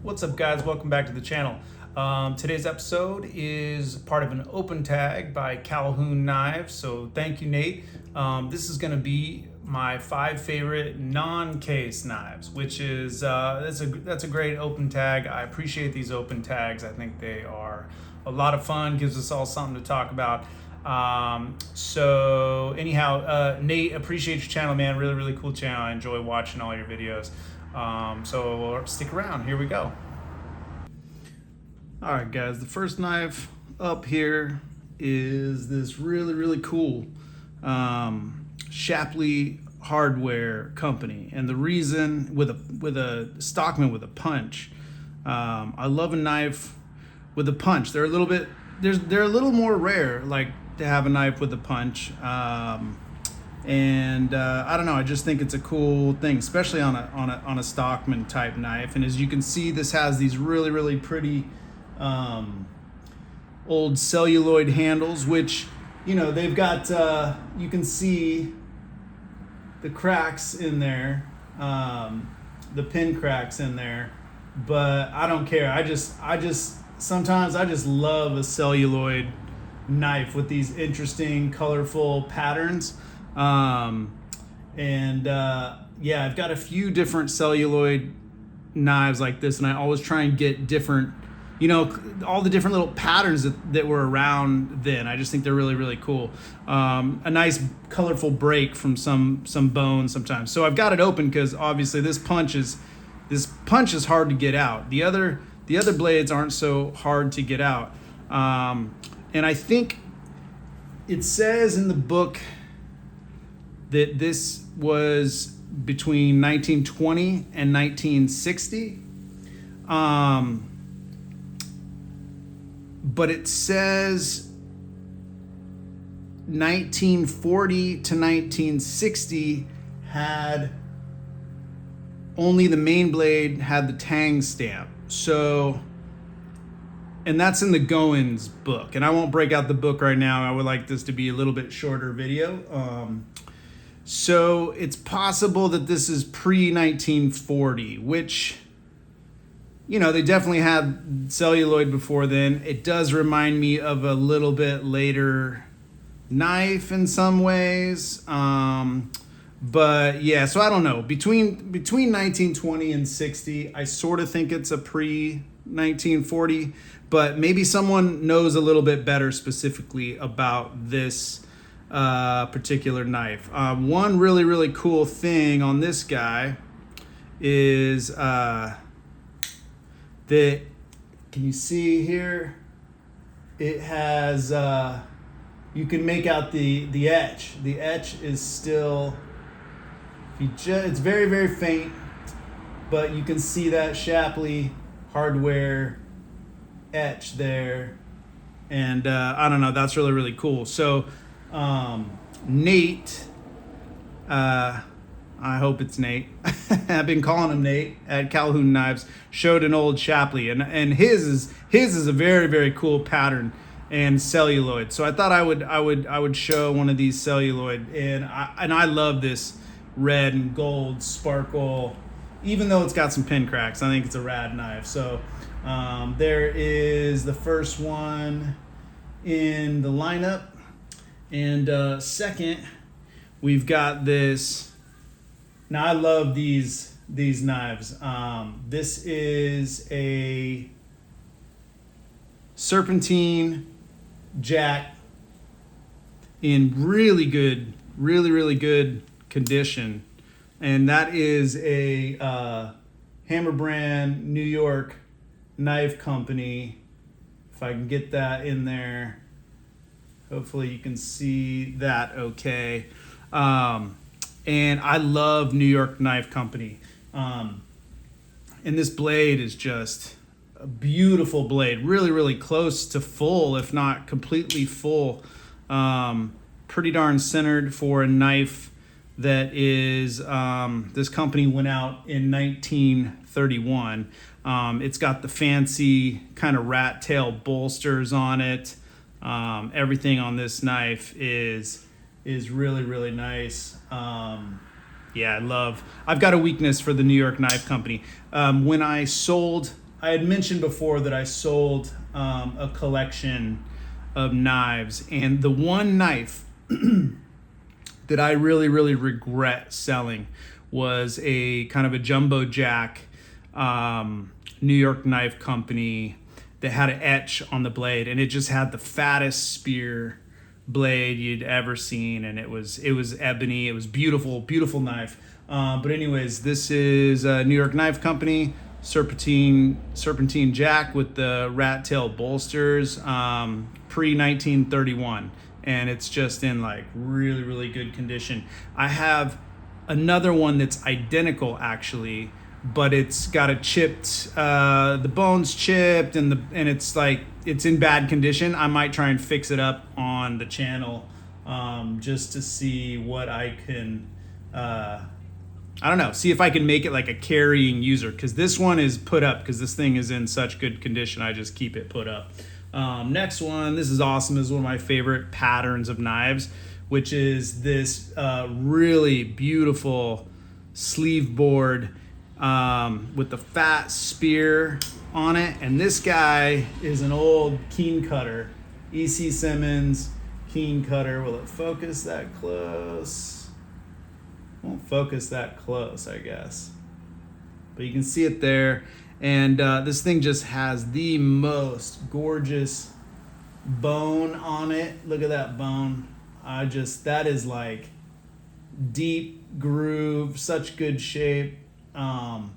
What's up, guys? Welcome back to the channel. Today's episode is part of an open tag by Calhoun Knives. So thank you, Nate. This is going to be my 5 favorite non-case knives, which is that's a great open tag. I appreciate these open tags. I think they are a lot of fun. Gives us all something to talk about. So anyhow, Nate, appreciate your channel, man. Really cool channel. I enjoy watching all your videos. So stick around. Here we go. All right, guys, the first knife up here is this really cool Shapley hardware company, and the reason with a Stockman with a punch. I love a knife with a punch. They're a little more rare, like to have a knife with a punch. And I don't know. I just think it's a cool thing, especially on a Stockman type knife. And as you can see, this has these really pretty old celluloid handles, which, you know, they've got. You can see the cracks in there, the pin cracks in there, but I don't care. I just sometimes I just love a celluloid knife with these interesting, colorful patterns. Yeah, I've got a few different celluloid knives like this, and I always try and get different, you know, all the different little patterns that were around then. I just think they're really cool. A nice colorful break from some bone sometimes. So I've got it open because obviously this punch is hard to get out. The other blades aren't so hard to get out. And I think it says in the book that this was between 1920 and 1960. But it says 1940 to 1960 had only the main blade had the tang stamp. So, and that's in the Goins book. And I won't break out the book right now. I would like this to be a little bit shorter video. So it's possible that this is pre-1940, which, you know, they definitely had celluloid before then. It does remind me of a little bit later knife in some ways. But yeah, so I don't know. Between 1920 and 60, I sort of think it's a pre-1940, but maybe someone knows a little bit better specifically about this particular knife. One really cool thing on this guy is that, can you see here? It has, you can make out the etch. The etch is still, it's very faint, but you can see that Shapley hardware etch there. And I don't know, that's really cool. So Nate, I hope it's Nate. I've been calling him Nate at Calhoun Knives. Showed an old Shapley, and his is a very cool pattern and celluloid. So I thought I would show one of these celluloid, and I love this red and gold sparkle. Even though it's got some pin cracks, I think it's a rad knife. So there is the first one in the lineup. And second, we've got this. Now I love these knives. This is a serpentine jack in really good condition, and that is a Hammer Brand New York knife company. If I can get that in there. Hopefully you can see that okay. And I love New York Knife Company. And this blade is just a beautiful blade. Really close to full, if not completely full. Pretty darn centered for a knife that is, this company went out in 1931. It's got the fancy kind of rat tail bolsters on it. Everything on this knife is really nice. Yeah, I've got a weakness for the New York Knife Company. When I sold I had mentioned before that I sold a collection of knives, and the one knife that I really regret selling was a kind of a jumbo jack New York knife company that had an etch on the blade, and it just had the fattest spear blade you'd ever seen, and it was ebony. It was beautiful knife. But anyways, this is a New York Knife Company serpentine jack with the rat tail bolsters, pre 1931, and it's just in like really good condition. I have another one that's identical actually, but it's got a chipped, the bone's chipped, and it's like it's in bad condition. I might try and fix it up on the channel, just to see what I can, I don't know, see if I can make it like a carrying user, because this one is put up because this thing is in such good condition. I just keep it put up. Next one, this is awesome. This is one of my favorite patterns of knives, which is this really beautiful sleeve board with the fat spear on it. And this guy is an old Keen Cutter, E.C. Simmons Keen Cutter. Will it focus that close? Won't focus that close, I guess. But you can see it there. And this thing just has the most gorgeous bone on it. Look at that bone. That is like deep groove, such good shape. And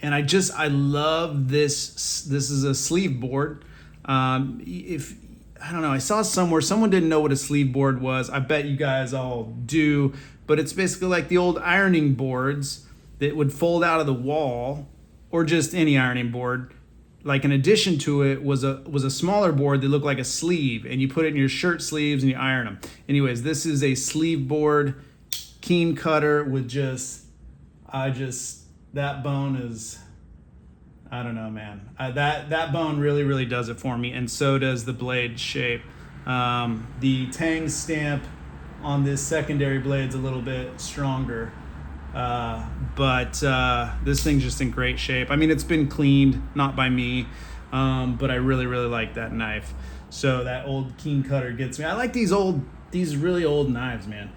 I love this. This is a sleeve board. I don't know, I saw somewhere, someone didn't know what a sleeve board was. I bet you guys all do, but it's basically like the old ironing boards that would fold out of the wall, or just any ironing board. Like an addition to it was a smaller board that looked like a sleeve, and you put it in your shirt sleeves and you iron them. Anyways, this is a sleeve board, Keen Cutter with that bone is, I don't know, man. That bone really does it for me, and so does the blade shape. The Tang stamp on this secondary blade's a little bit stronger, but this thing's just in great shape. I mean, it's been cleaned, not by me, but I really like that knife. So that old Keen Cutter gets me. I like these really old knives, man.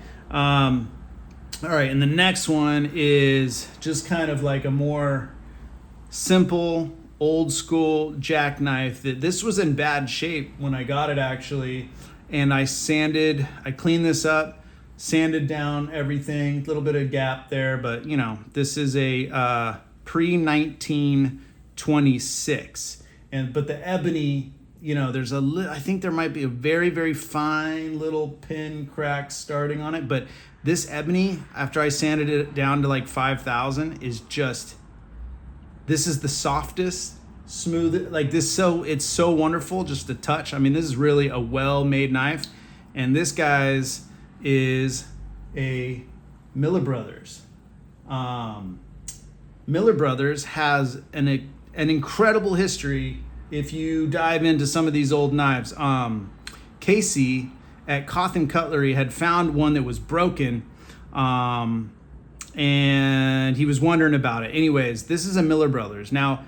All right, and the next one is just kind of like a more simple, old school jackknife. This was in bad shape when I got it, actually, and I cleaned this up, sanded down everything, a little bit of gap there, but you know, this is a pre-1926, but the ebony, you know, I think there might be a very fine little pin crack starting on it, but this ebony, after I sanded it down to like 5,000, is just, this is the softest, smooth, like this. So it's so wonderful just to touch. I mean, this is really a well-made knife. And this guy's is a Miller Brothers. Miller Brothers has an incredible history if you dive into some of these old knives. Casey at Cawthon Cutlery had found one that was broken, and he was wondering about it. Anyways, this is a Miller Brothers. Now,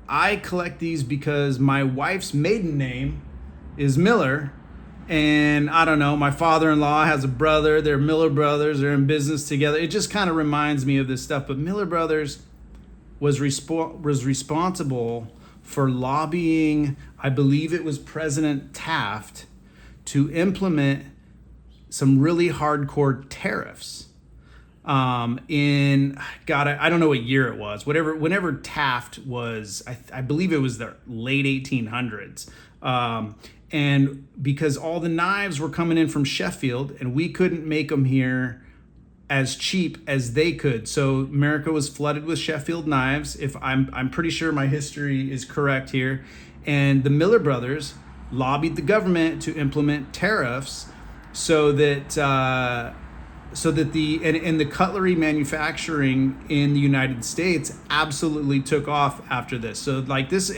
I collect these because my wife's maiden name is Miller, and I don't know, my father-in-law has a brother. They're Miller Brothers. They're in business together. It just kind of reminds me of this stuff. But Miller Brothers was responsible for lobbying, I believe it was President Taft, to implement some really hardcore tariffs I don't know what year it was, whenever Taft was, I believe it was the late 1800s. And because all the knives were coming in from Sheffield and we couldn't make them here as cheap as they could. So America was flooded with Sheffield knives. If I'm pretty sure my history is correct here. And the Miller Brothers lobbied the government to implement tariffs so that the cutlery manufacturing in the United States absolutely took off after this. So like this,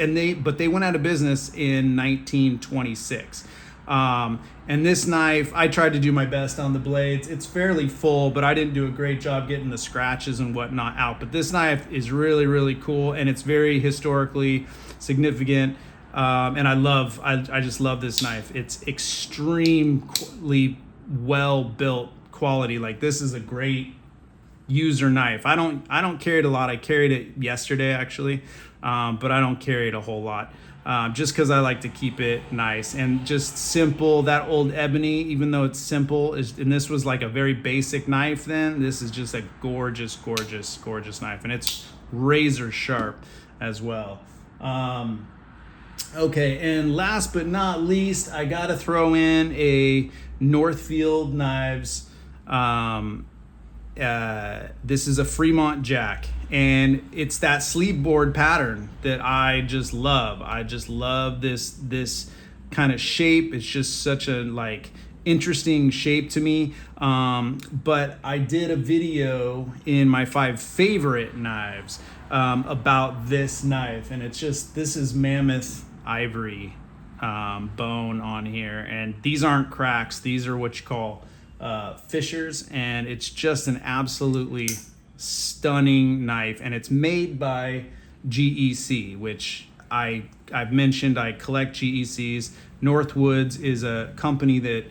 but they went out of business in 1926. And this knife, I tried to do my best on the blades. It's fairly full, but I didn't do a great job getting the scratches and whatnot out. But this knife is really, really cool, and it's very historically significant. And I just love this knife. It's extremely well built quality. Like, this is a great user knife. I don't carry it a lot. I carried it yesterday actually, but I don't carry it a whole lot, just because I like to keep it nice and just simple. That old ebony, even though it's simple, and this was like a very basic knife then, this is just a gorgeous, gorgeous, gorgeous knife, and it's razor sharp as well. Okay, and last but not least, I gotta throw in a Northfield Knives. This is a Fremont Jack, and it's that sleeve board pattern that I just love. I just love this kind of shape. It's just such a like interesting shape to me. But I did a video in my 5 favorite knives about this knife, and it's just, this is mammoth ivory bone on here, and these aren't cracks. These are what you call fissures, and it's just an absolutely stunning knife, and it's made by GEC, which I've mentioned. I collect GECs. Northwoods is a company that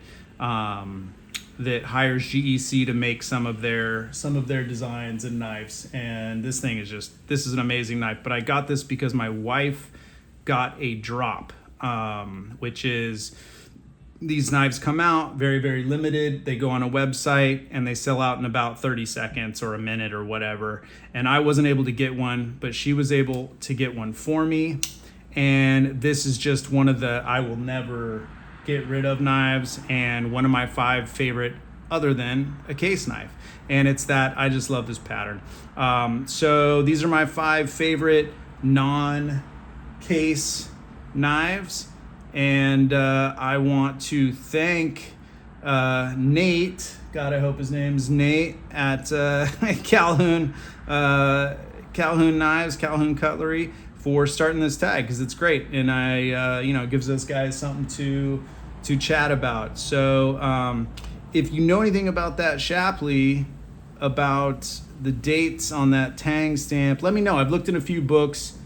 that hires GEC to make some of their designs and knives, and this is an amazing knife. But I got this because my wife got a drop, which is, these knives come out very, very limited. They go on a website and they sell out in about 30 seconds or a minute or whatever. And I wasn't able to get one, but she was able to get one for me. And this is just one of the I will never get rid of knives, and one of my 5 favorite, other than a case knife. And it's that I just love this pattern. So these are my 5 favorite non-case knives. And I want to thank Nate, God, I hope his name's Nate, at Calhoun Knives, Calhoun Cutlery, for starting this tag, because it's great, and it gives us guys something to chat about. So if you know anything about that Shapley, about the dates on that tang stamp, let me know. I've looked in a few books.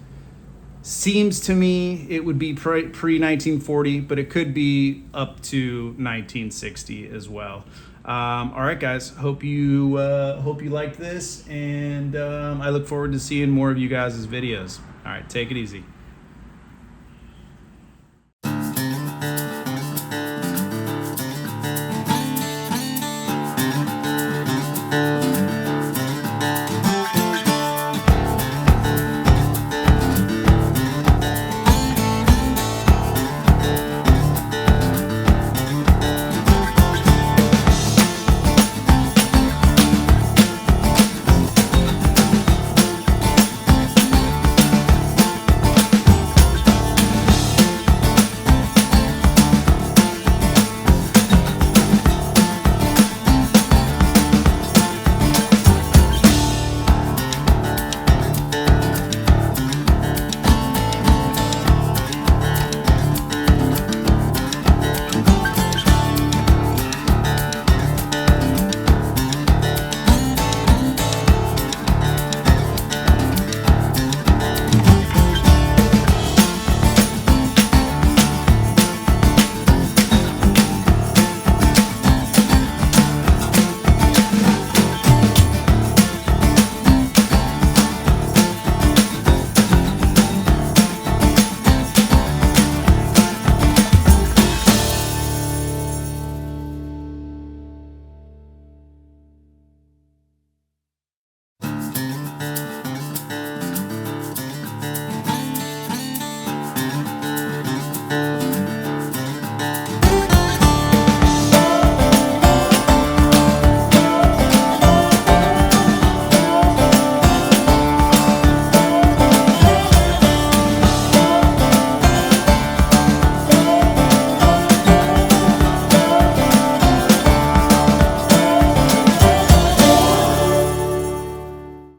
Seems to me it would be pre-1940, but it could be up to 1960 as well. All right, guys. Hope you liked this, and I look forward to seeing more of you guys' videos. All right, take it easy.